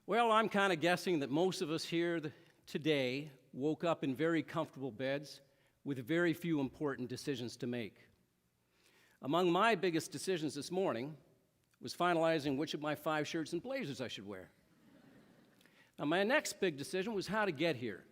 Well, I'm kind of guessing that most of us here today woke up in very comfortable beds with very few important decisions to make. Among my biggest decisions this morning was finalizing which of my 5 shirts and blazers I should wear. Now, my next big decision was how to get here,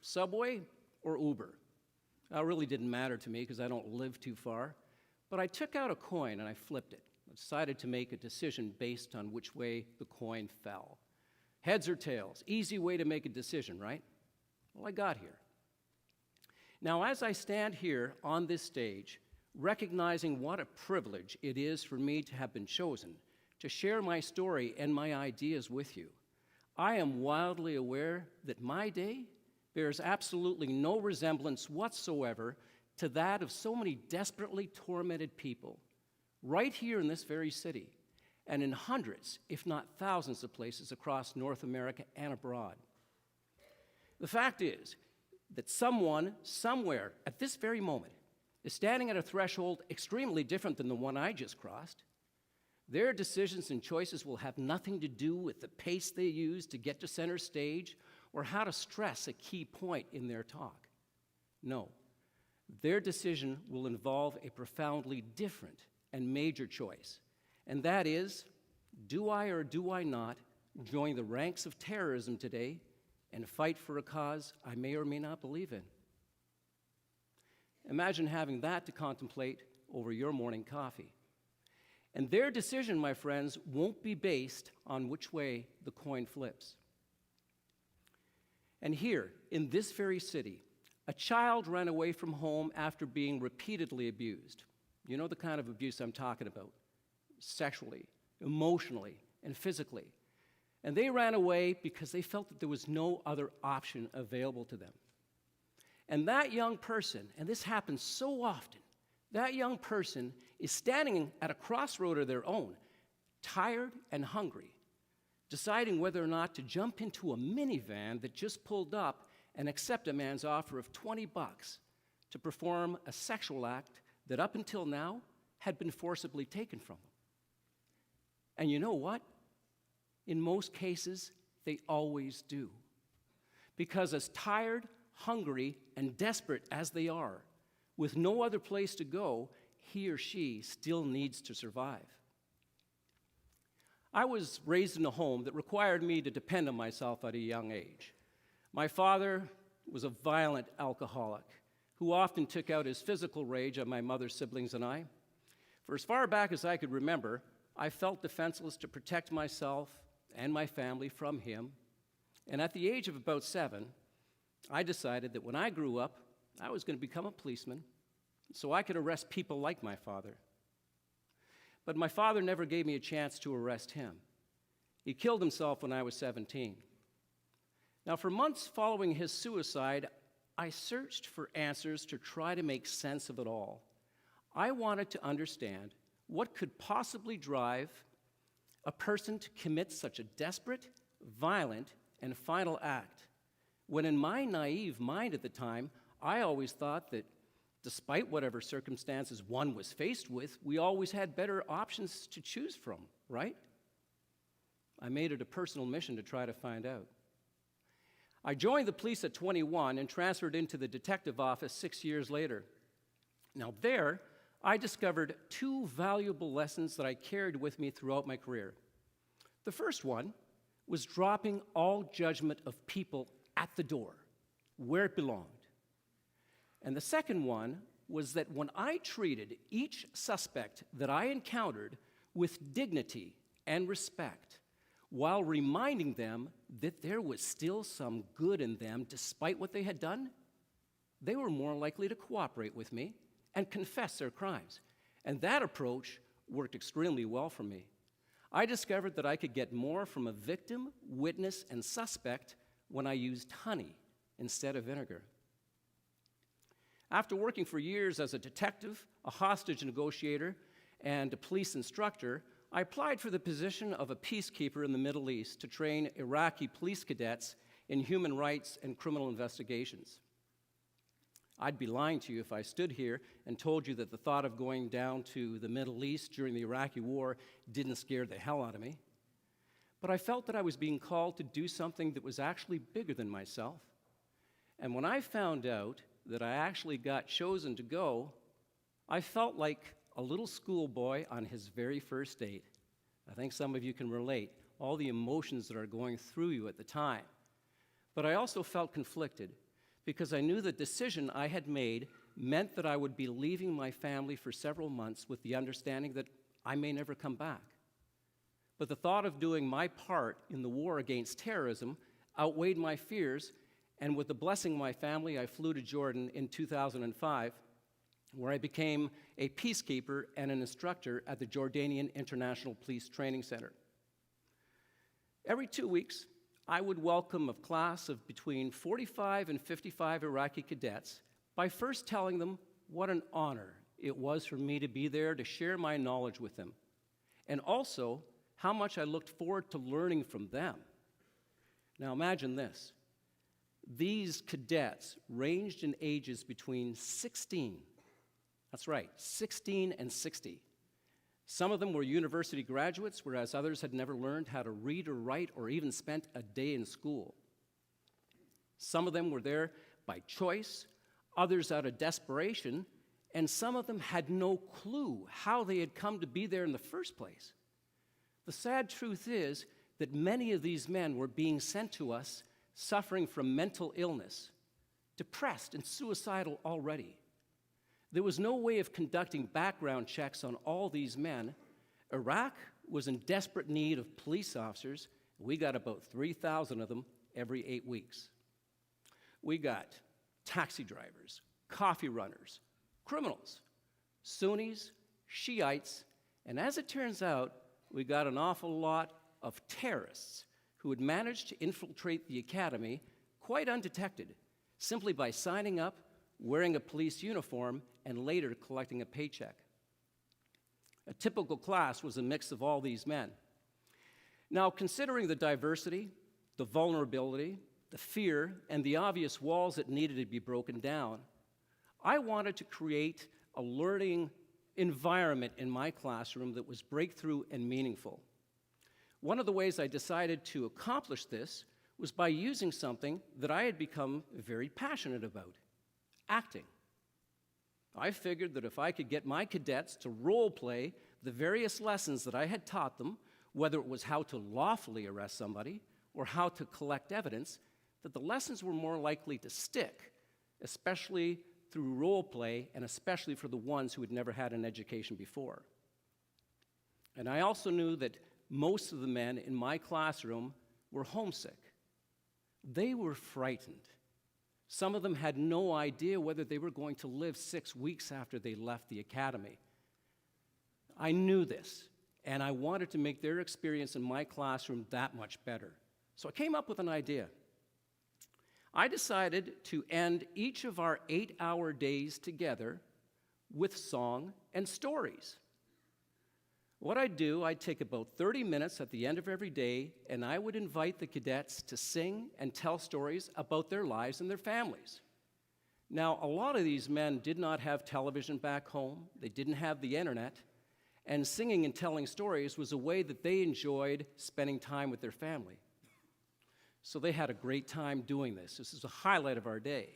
subway or Uber. That really didn't matter to me because I don't live too far, but I took out a coin and I flipped it. I decided to make a decision based on which way the coin fell. Heads or tails, easy way to make a decision, right? Well, I got here. Now, as I stand here on this stage, recognizing what a privilege it is for me to have been chosen to share my story and my ideas with you, I am wildly aware that my day bears absolutely no resemblance whatsoever to that of so many desperately tormented people right here in this very city and in hundreds, if not thousands of places across North America and abroad. The fact is that someone, somewhere, at this very moment, is standing at a threshold extremely different than the one I just crossed. Their decisions and choices will have nothing to do with the pace they use to get to center stage or how to stress a key point in their talk. No, their decision will involve a profoundly different and major choice, and that is, do I or do I not join the ranks of terrorism today and fight for a cause I may or may not believe in? Imagine having that to contemplate over your morning coffee. And their decision, my friends, won't be based on which way the coin flips. And here, in this very city, a child ran away from home after being repeatedly abused. You know the kind of abuse I'm talking about. Sexually, emotionally, and physically. And they ran away because they felt that there was no other option available to them. And that young person, and this happens so often, that young person is standing at a crossroad of their own, tired and hungry, deciding whether or not to jump into a minivan that just pulled up and accept a man's offer of $20 to perform a sexual act that up until now had been forcibly taken from them. And you know what? In most cases, they always do. Because as tired, hungry, and desperate as they are, with no other place to go, he or she still needs to survive. I was raised in a home that required me to depend on myself at a young age. My father was a violent alcoholic who often took out his physical rage on my mother's siblings and I. For as far back as I could remember, I felt defenseless to protect myself and my family from him. And at the age of about 7, I decided that when I grew up, I was going to become a policeman so I could arrest people like my father. But my father never gave me a chance to arrest him. He killed himself when I was 17. Now, for months following his suicide, I searched for answers to try to make sense of it all. I wanted to understand what could possibly drive a person to commit such a desperate, violent, and final act, when in my naive mind at the time, I always thought that despite whatever circumstances one was faced with, we always had better options to choose from, right? I made it a personal mission to try to find out. I joined the police at 21 and transferred into the detective office 6 years later. Now there, I discovered 2 valuable lessons that I carried with me throughout my career. The first one was dropping all judgment of people at the door, where it belonged. And the second one was that when I treated each suspect that I encountered with dignity and respect, while reminding them that there was still some good in them despite what they had done, they were more likely to cooperate with me and confess their crimes. And that approach worked extremely well for me. I discovered that I could get more from a victim, witness, and suspect when I used honey instead of vinegar. After working for years as a detective, a hostage negotiator, and a police instructor, I applied for the position of a peacekeeper in the Middle East to train Iraqi police cadets in human rights and criminal investigations. I'd be lying to you if I stood here and told you that the thought of going down to the Middle East during the Iraqi war didn't scare the hell out of me. But I felt that I was being called to do something that was actually bigger than myself. And when I found out that I actually got chosen to go, I felt like a little schoolboy on his very first date. I think some of you can relate, all the emotions that are going through you at the time. But I also felt conflicted because I knew the decision I had made meant that I would be leaving my family for several months with the understanding that I may never come back. But the thought of doing my part in the war against terrorism outweighed my fears, and with the blessing of my family, I flew to Jordan in 2005, where I became a peacekeeper and an instructor at the Jordanian International Police Training Center. Every 2 weeks, I would welcome a class of between 45 and 55 Iraqi cadets by first telling them what an honor it was for me to be there to share my knowledge with them, and also how much I looked forward to learning from them. Now imagine this. These cadets ranged in ages between 16, that's right, 16 and 60. Some of them were university graduates, whereas others had never learned how to read or write or even spent a day in school. Some of them were there by choice, others out of desperation, and some of them had no clue how they had come to be there in the first place. The sad truth is that many of these men were being sent to us suffering from mental illness, depressed and suicidal already. There was no way of conducting background checks on all these men. Iraq was in desperate need of police officers. We got about 3,000 of them every 8 weeks. We got taxi drivers, coffee runners, criminals, Sunnis, Shiites, and as it turns out, we got an awful lot of terrorists who had managed to infiltrate the academy quite undetected, simply by signing up, wearing a police uniform, and later collecting a paycheck. A typical class was a mix of all these men. Now, considering the diversity, the vulnerability, the fear, and the obvious walls that needed to be broken down, I wanted to create a learning environment in my classroom that was breakthrough and meaningful. One of the ways I decided to accomplish this was by using something that I had become very passionate about: acting. I figured that if I could get my cadets to role play the various lessons that I had taught them, whether it was how to lawfully arrest somebody or how to collect evidence, that the lessons were more likely to stick, especially through role play and especially for the ones who had never had an education before. And I also knew that most of the men in my classroom were homesick. They were frightened. Some of them had no idea whether they were going to live 6 weeks after they left the academy. I knew this, and I wanted to make their experience in my classroom that much better. So I came up with an idea. I decided to end each of our 8-hour days together with song and stories. What I'd do, I'd take about 30 minutes at the end of every day, and I would invite the cadets to sing and tell stories about their lives and their families. Now, a lot of these men did not have television back home. They didn't have the internet, and singing and telling stories was a way that they enjoyed spending time with their family. So they had a great time doing this. This is a highlight of our day.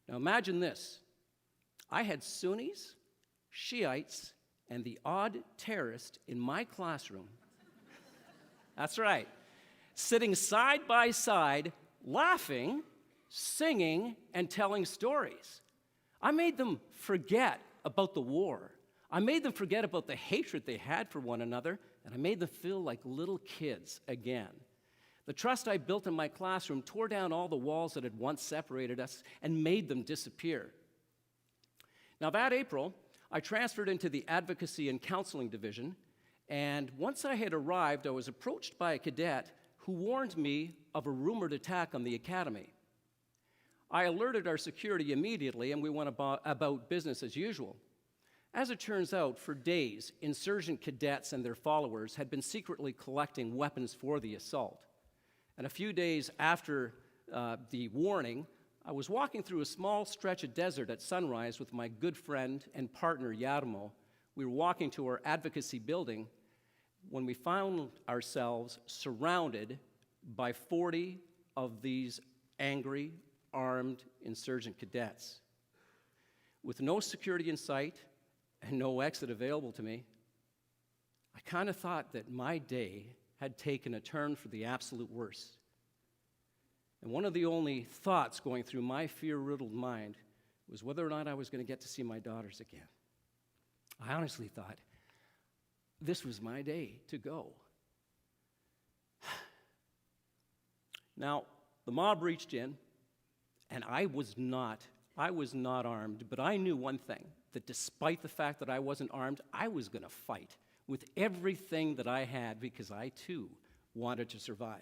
Now imagine this. I had Sunnis, Shiites, and the odd terrorist in my classroom. That's right. Sitting side by side, laughing, singing, and telling stories. I made them forget about the war. I made them forget about the hatred they had for one another, and I made them feel like little kids again. The trust I built in my classroom tore down all the walls that had once separated us and made them disappear. Now that April, I transferred into the Advocacy and Counseling Division, and once I had arrived, I was approached by a cadet who warned me of a rumored attack on the academy. I alerted our security immediately, and we went about business as usual. As it turns out, for days, insurgent cadets and their followers had been secretly collecting weapons for the assault. And a few days after the warning, I was walking through a small stretch of desert at sunrise with my good friend and partner, Yarmo. We were walking to our advocacy building. when we found ourselves surrounded by 40 of these angry, armed insurgent cadets. With no security in sight and no exit available to me, I kind of thought that my day had taken a turn for the absolute worst. And one of the only thoughts going through my fear-riddled mind was whether or not I was going to get to see my daughters again. I honestly thought this was my day to go. Now, the mob reached in, and I was not armed, but I knew one thing, that despite the fact that I wasn't armed, I was going to fight with everything that I had because I, too, wanted to survive.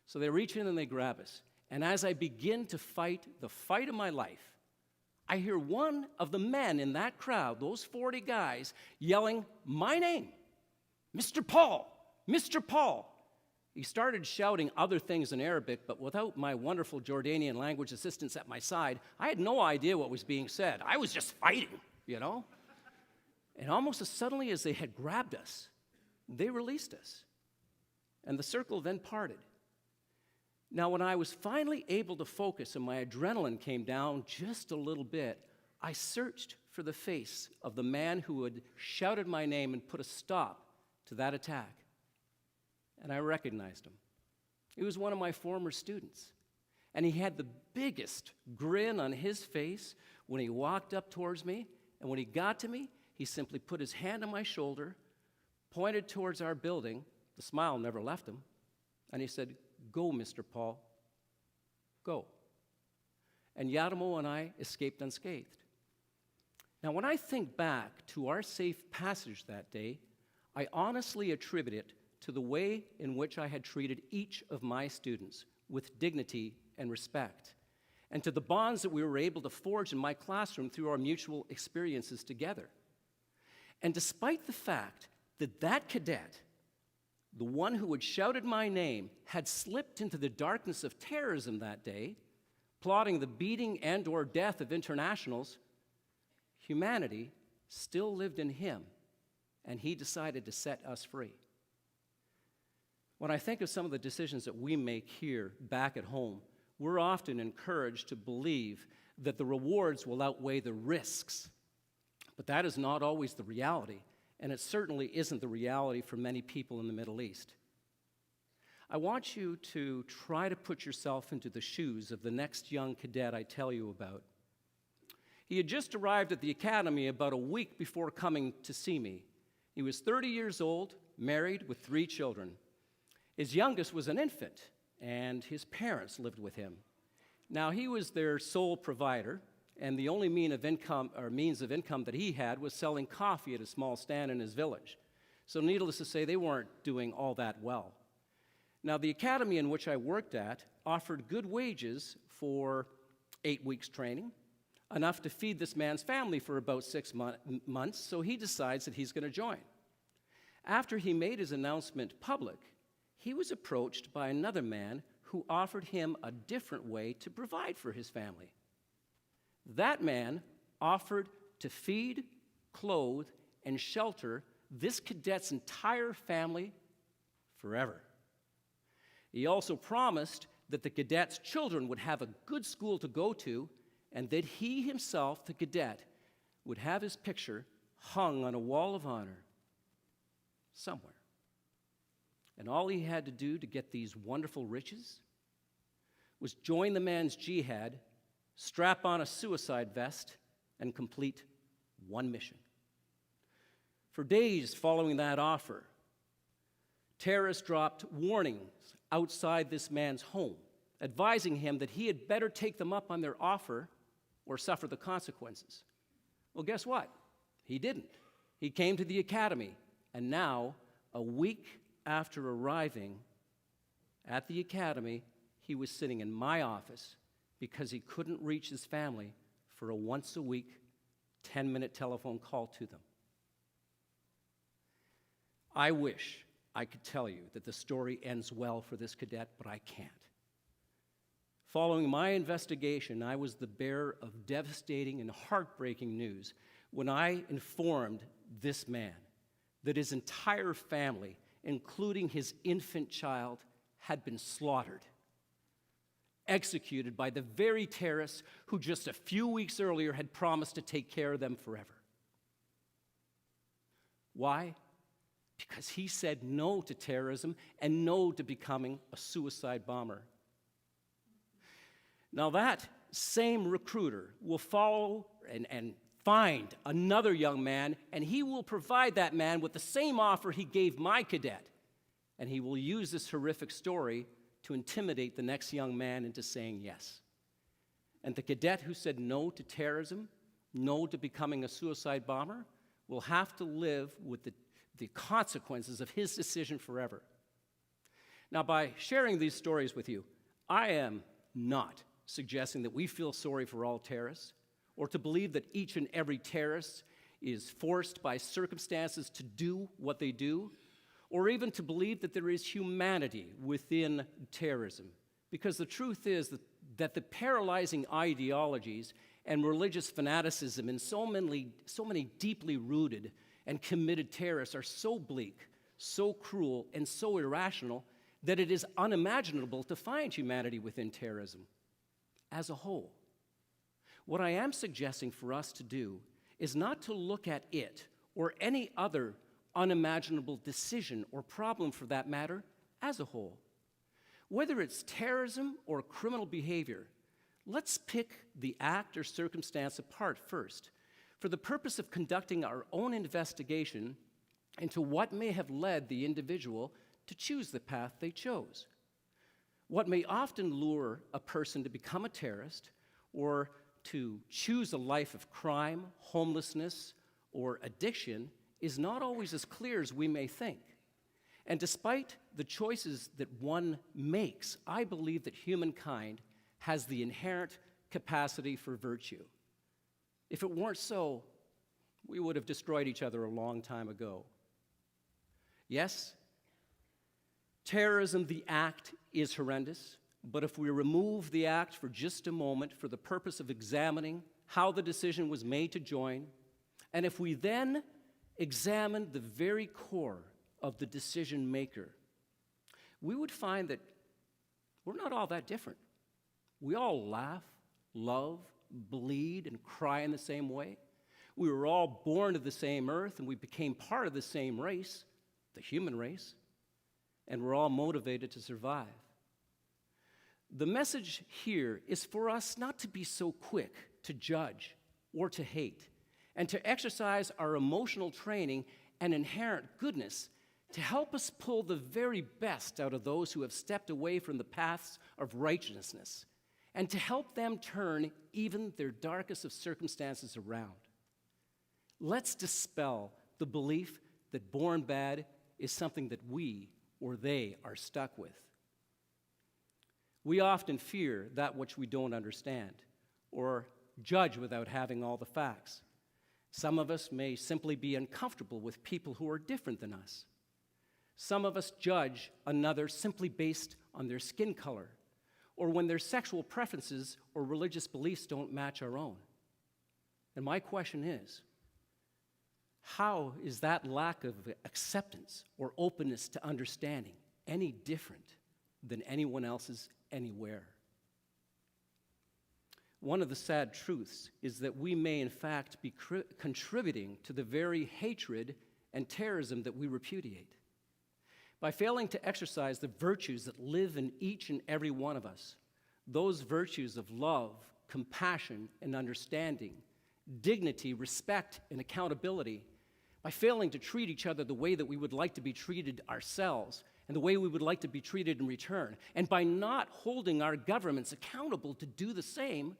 So they reach in and they grab us. And as I begin to fight the fight of my life, I hear one of the men in that crowd, those 40 guys, yelling my name, Mr. Paul, Mr. Paul. He started shouting other things in Arabic, but without my wonderful Jordanian language assistants at my side, I had no idea what was being said. I was just fighting, you know? And almost as suddenly as they had grabbed us, they released us. And the circle then parted. Now, when I was finally able to focus and my adrenaline came down just a little bit, I searched for the face of the man who had shouted my name and put a stop to that attack. And I recognized him. He was one of my former students. And he had the biggest grin on his face when he walked up towards me. And when he got to me, he simply put his hand on my shoulder, pointed towards our building. The smile never left him. And he said, "Go, Mr. Paul, go." And Yadamo and I escaped unscathed. Now, when I think back to our safe passage that day, I honestly attribute it to the way in which I had treated each of my students with dignity and respect, and to the bonds that we were able to forge in my classroom through our mutual experiences together. And despite the fact that that cadet, the one who had shouted my name, had slipped into the darkness of terrorism that day, plotting the beating and or death of internationals, humanity still lived in him, and he decided to set us free. When I think of some of the decisions that we make here back at home, we're often encouraged to believe that the rewards will outweigh the risks. But that is not always the reality, and it certainly isn't the reality for many people in the Middle East. I want you to try to put yourself into the shoes of the next young cadet I tell you about. He had just arrived at the academy about a week before coming to see me. He was 30 years old, married with 3 children. His youngest was an infant, and his parents lived with him. Now, he was their sole provider, and the only means of income that he had was selling coffee at a small stand in his village. So needless to say, they weren't doing all that well. Now, the academy in which I worked at offered good wages for 8 weeks training, enough to feed this man's family for about 6 months, so he decides that he's going to join. After he made his announcement public, he was approached by another man who offered him a different way to provide for his family. That man offered to feed, clothe, and shelter this cadet's entire family forever. He also promised that the cadet's children would have a good school to go to, and that he himself, the cadet, would have his picture hung on a wall of honor somewhere. And all he had to do to get these wonderful riches was join the man's jihad, strap on a suicide vest, and complete one mission. For days following that offer, terrorists dropped warnings outside this man's home, advising him that he had better take them up on their offer or suffer the consequences. Well, guess what? He didn't. He came to the academy, and now, a week after arriving at the academy, he was sitting in my office because he couldn't reach his family for a once-a-week 10-minute telephone call to them. I wish I could tell you that the story ends well for this cadet, but I can't. Following my investigation, I was the bearer of devastating and heartbreaking news when I informed this man that his entire family including his infant child, had been slaughtered, executed by the very terrorists who just a few weeks earlier had promised to take care of them forever. Why? Because he said no to terrorism and no to becoming a suicide bomber. Now that same recruiter will follow and find another young man, and he will provide that man with the same offer he gave my cadet. And he will use this horrific story to intimidate the next young man into saying yes. And the cadet who said no to terrorism, no to becoming a suicide bomber, will have to live with the consequences of his decision forever. Now, by sharing these stories with you, I am not suggesting that we feel sorry for all terrorists, or to believe that each and every terrorist is forced by circumstances to do what they do, or even to believe that there is humanity within terrorism. Because the truth is that the paralyzing ideologies and religious fanaticism in so many deeply rooted and committed terrorists are so bleak, so cruel, and so irrational that it is unimaginable to find humanity within terrorism as a whole. What I am suggesting for us to do is not to look at it or any other unimaginable decision or problem for that matter as a whole. Whether it's terrorism or criminal behavior, let's pick the act or circumstance apart first for the purpose of conducting our own investigation into what may have led the individual to choose the path they chose. What may often lure a person to become a terrorist or to choose a life of crime, homelessness, or addiction is not always as clear as we may think. And despite the choices that one makes, I believe that humankind has the inherent capacity for virtue. If it weren't so, we would have destroyed each other a long time ago. Yes, terrorism, the act, is horrendous, but if we remove the act for just a moment for the purpose of examining how the decision was made to join, and if we then examine the very core of the decision maker, we would find that we're not all that different. We all laugh, love, bleed, and cry in the same way. We were all born to the same earth, and we became part of the same race, the human race, and we're all motivated to survive. The message here is for us not to be so quick to judge or to hate, and to exercise our emotional training and inherent goodness to help us pull the very best out of those who have stepped away from the paths of righteousness, and to help them turn even their darkest of circumstances around. Let's dispel the belief that born bad is something that we or they are stuck with. We often fear that which we don't understand, or judge without having all the facts. Some of us may simply be uncomfortable with people who are different than us. Some of us judge another simply based on their skin color, or when their sexual preferences or religious beliefs don't match our own. And my question is, how is that lack of acceptance or openness to understanding any different than anyone else's anywhere? One of the sad truths is that we may in fact be contributing to the very hatred and terrorism that we repudiate. By failing to exercise the virtues that live in each and every one of us, those virtues of love, compassion, and understanding, dignity, respect, and accountability, by failing to treat each other the way that we would like to be treated ourselves and the way we would like to be treated in return, and by not holding our governments accountable to do the same,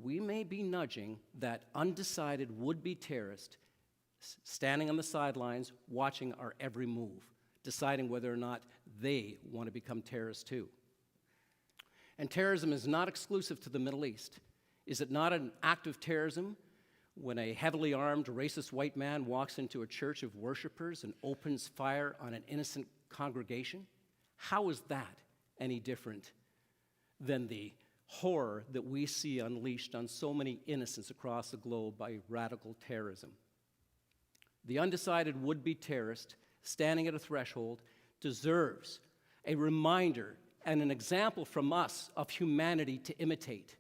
we may be nudging that undecided would-be terrorist standing on the sidelines watching our every move, deciding whether or not they want to become terrorists too. And terrorism is not exclusive to the Middle East. Is it not an act of terrorism when a heavily armed racist white man walks into a church of worshipers and opens fire on an innocent congregation? How is that any different than the horror that we see unleashed on so many innocents across the globe by radical terrorism? The undecided would-be terrorist standing at a threshold deserves a reminder and an example from us of humanity to imitate.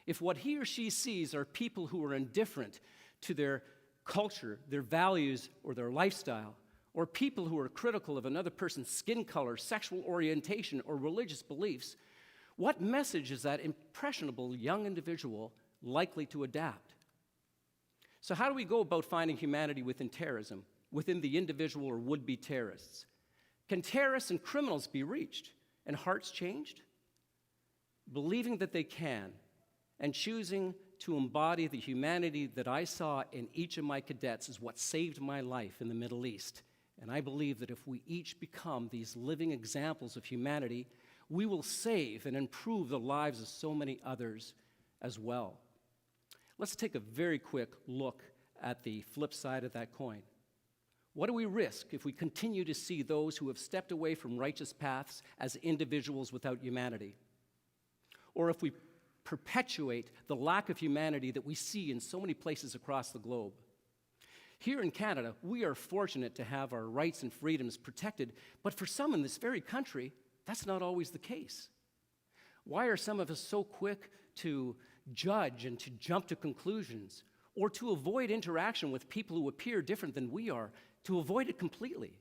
If what he or she sees are people who are indifferent to their culture, their values, or their lifestyle, or people who are critical of another person's skin color, sexual orientation, or religious beliefs, what message is that impressionable young individual likely to adapt? So how do we go about finding humanity within terrorism, within the individual or would-be terrorists? Can terrorists and criminals be reached and hearts changed? Believing that they can and choosing to embody the humanity that I saw in each of my cadets is what saved my life in the Middle East. And I believe that if we each become these living examples of humanity, we will save and improve the lives of so many others as well. Let's take a very quick look at the flip side of that coin. What do we risk if we continue to see those who have stepped away from righteous paths as individuals without humanity? Or if we perpetuate the lack of humanity that we see in so many places across the globe? Here in Canada, we are fortunate to have our rights and freedoms protected, but for some in this very country, that's not always the case. Why are some of us so quick to judge and to jump to conclusions, or to avoid interaction with people who appear different than we are, to avoid it completely?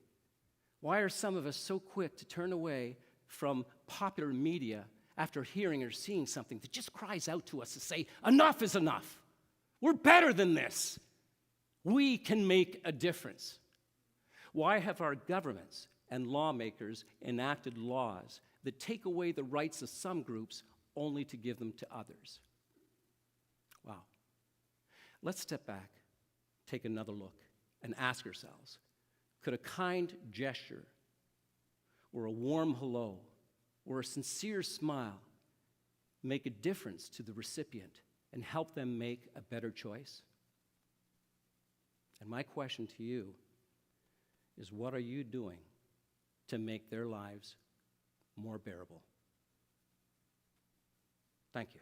Why are some of us so quick to turn away from popular media after hearing or seeing something that just cries out to us to say, enough is enough. We're better than this. We can make a difference. Why have our governments and lawmakers enacted laws that take away the rights of some groups only to give them to others? Wow. Let's step back, take another look, and ask ourselves, could a kind gesture, or a warm hello, or a sincere smile make a difference to the recipient and help them make a better choice? And my question to you is, what are you doing to make their lives more bearable? Thank you.